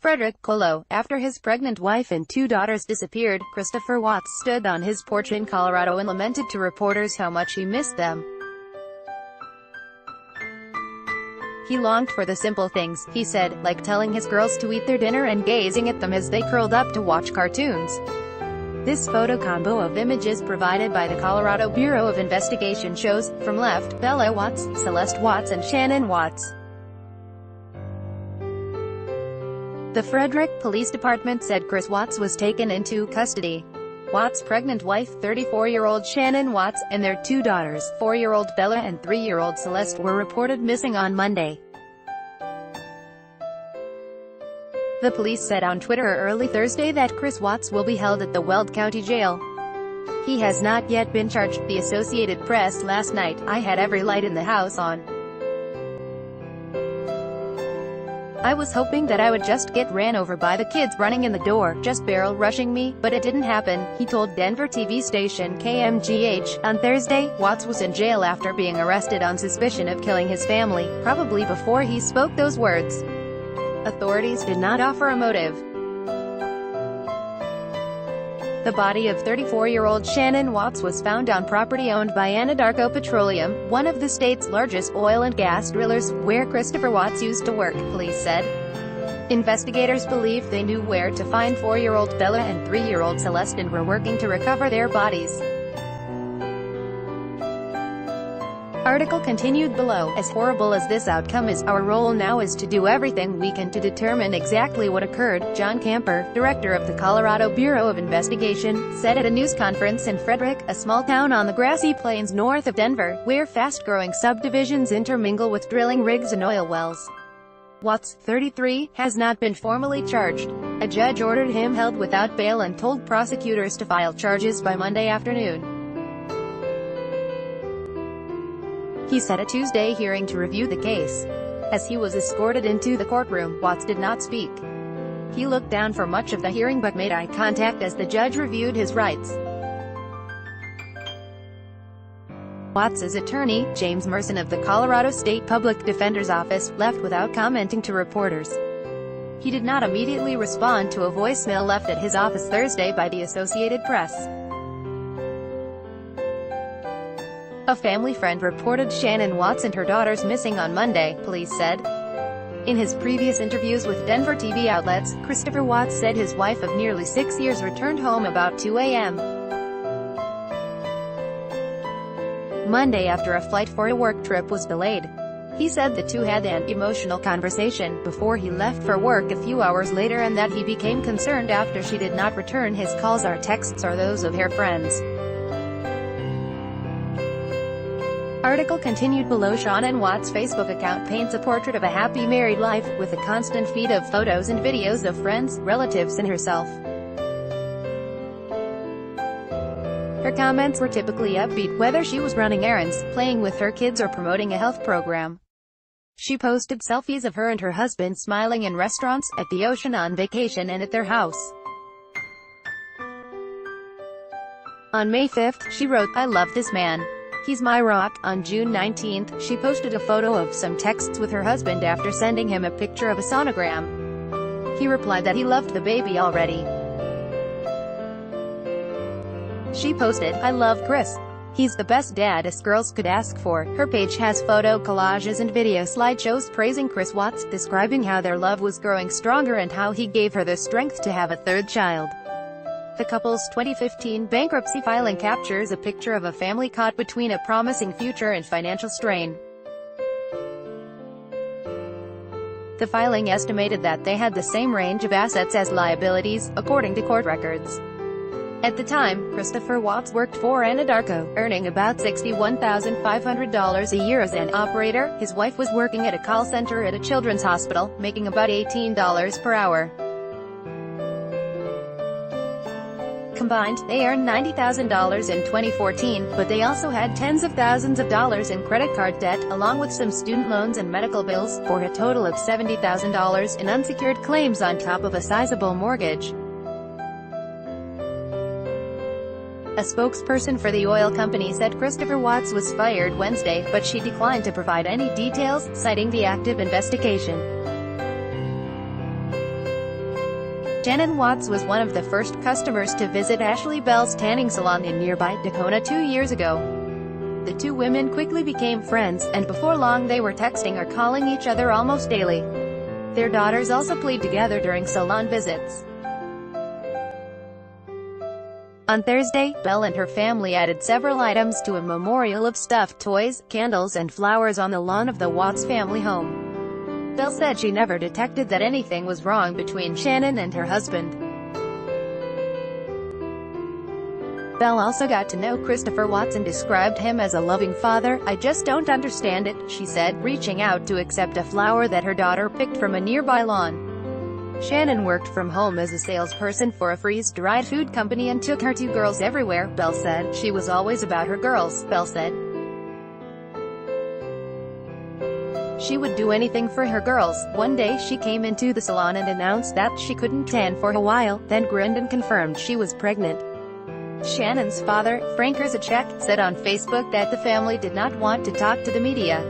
Frederick Colo. After his pregnant wife and two daughters disappeared, Christopher Watts stood on his porch in Colorado and lamented to reporters how much he missed them. He longed for the simple things, he said, like telling his girls to eat their dinner and gazing at them as they curled up to watch cartoons. This photo combo of images provided by the Colorado Bureau of Investigation shows, from left, Bella Watts, Celeste Watts and Shannon Watts. The Frederick Police Department said Chris Watts was taken into custody. Watts' pregnant wife, 34-year-old Shannon Watts, and their two daughters, 4-year-old Bella and 3-year-old Celeste, were reported missing on Monday. The police said on Twitter early Thursday that Chris Watts will be held at the Weld County Jail. He has not yet been charged, the Associated Press last night. I had every light in the house on. I was hoping that I would just get ran over by the kids running in the door, just barrel rushing me, but it didn't happen, he told Denver TV station KMGH. On Thursday, Watts was in jail after being arrested on suspicion of killing his family, probably before he spoke those words. Authorities did not offer a motive. The body of 34-year-old Shannon Watts was found on property owned by Anadarko Petroleum, one of the state's largest oil and gas drillers, where Christopher Watts used to work, police said. Investigators believed they knew where to find 4-year-old Bella and 3-year-old Celeste and were working to recover their bodies. Article continued below. As horrible as this outcome is, our role now is to do everything we can to determine exactly what occurred, John Camper, director of the Colorado Bureau of Investigation, said at a news conference in Frederick, a small town on the grassy plains north of Denver, where fast-growing subdivisions intermingle with drilling rigs and oil wells. Watts, 33, has not been formally charged. A judge ordered him held without bail and told prosecutors to file charges by Monday afternoon. He set a Tuesday hearing to review the case. As he was escorted into the courtroom, Watts did not speak. He looked down for much of the hearing but made eye contact as the judge reviewed his rights. Watts' attorney, James Merson of the Colorado State Public Defender's Office, left without commenting to reporters. He did not immediately respond to a voicemail left at his office Thursday by the Associated Press. A family friend reported Shannon Watts and her daughters missing on Monday, police said. In his previous interviews with Denver TV outlets, Christopher Watts said his wife of nearly 6 years returned home about 2 a.m. Monday after a flight for a work trip was delayed. He said the two had an emotional conversation before he left for work a few hours later and that he became concerned after she did not return his calls or texts or those of her friends. Article continued below. Shannon Watts' Facebook account paints a portrait of a happy married life, with a constant feed of photos and videos of friends, relatives and herself. Her comments were typically upbeat, whether she was running errands, playing with her kids or promoting a health program. She posted selfies of her and her husband smiling in restaurants, at the ocean on vacation and at their house. On May 5th, she wrote, "I love this man. He's my rock." On June 19th, she posted a photo of some texts with her husband after sending him a picture of a sonogram. He replied that he loved the baby already. She posted, "I love Chris. He's the best dad us girls could ask for." Her page has photo collages and video slideshows praising Chris Watts, describing how their love was growing stronger and how he gave her the strength to have a third child. The couple's 2015 bankruptcy filing captures a picture of a family caught between a promising future and financial strain. The filing estimated that they had the same range of assets as liabilities, according to court records. At the time, Christopher Watts worked for Anadarko, earning about $61,500 a year as an operator. His wife was working at a call center at a children's hospital, making about $18 per hour. Combined, they earned $90,000 in 2014, but they also had tens of thousands of dollars in credit card debt, along with some student loans and medical bills, for a total of $70,000 in unsecured claims on top of a sizable mortgage. A spokesperson for the oil company said Christopher Watts was fired Wednesday, but she declined to provide any details, citing the active investigation. Shannon Watts was one of the first customers to visit Ashley Bell's tanning salon in nearby Tacona 2 years ago. The two women quickly became friends, and before long they were texting or calling each other almost daily. Their daughters also played together during salon visits. On Thursday, Bell and her family added several items to a memorial of stuffed toys, candles and flowers on the lawn of the Watts family home. Bell said she never detected that anything was wrong between Shannon and her husband. Bell also got to know Christopher Watts and described him as a loving father. "I just don't understand it," she said, reaching out to accept a flower that her daughter picked from a nearby lawn. Shannon worked from home as a salesperson for a freeze-dried food company and took her two girls everywhere, Bell said. "She was always about her girls," Bell said. She would do anything for her girls. One day she came into the salon and announced that she couldn't tan for a while, then grinned and confirmed she was pregnant. Shannon's father, Frank Herzachek, said on Facebook that the family did not want to talk to the media.